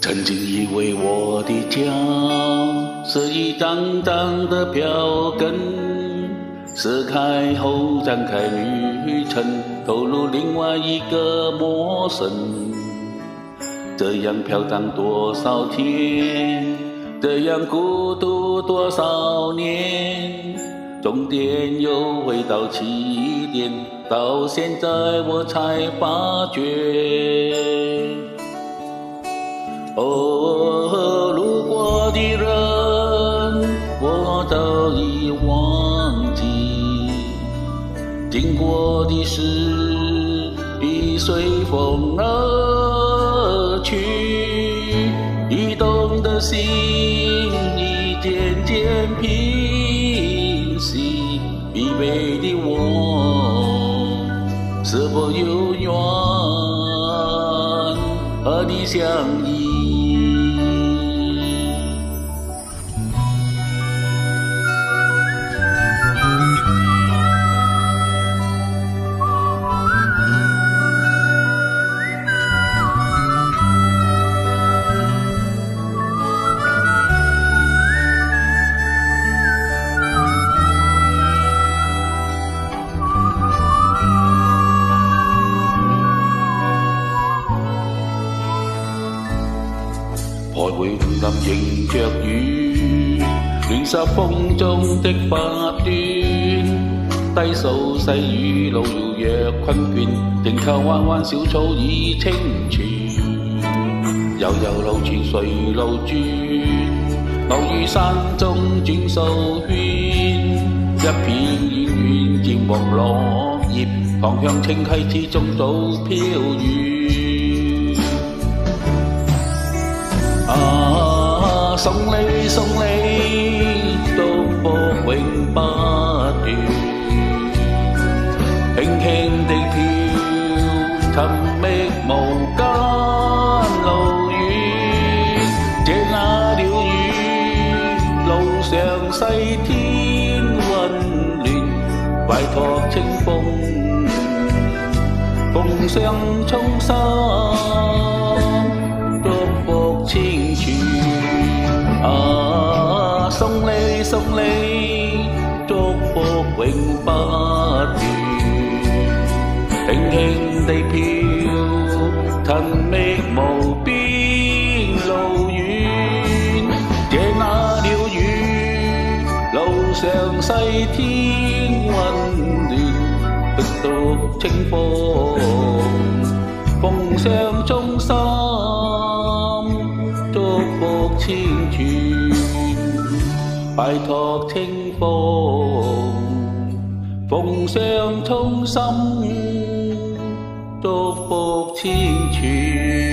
曾经以为我的家是一张张的票根，撕开后展开旅程，投入另外一个陌生。这样飘荡多少天，这样孤独多少年，终点又回到起点，到现在我才发觉。哦，路过的人我早已忘记，经过的事已随风而去，移动的心已渐渐平息，疲惫的我是否有缘和你相依？徘徊林迎着雨，亂濕風中的發端，低訴細雨路遙若困倦，靜靠彎彎小草已清泉，悠悠流泉隨路轉，偶於山中轉數圈，一片遠遠漸黃落葉，芳香清溪之中早飄遠。送你送你，祝福永不斷，輕輕地飄，尋覓無間路遠，這那鳥語，路上西天溫暖，擺託清風，風霜衝心，祝福清泉。送你送你，祝福永不斷，輕輕地飄，尋覓無邊路遠，這那鳥語，路上西天溫暖，獨獨清風，風霜中心，祝福清泉。擺託清風，風霜衝心，祝福清泉。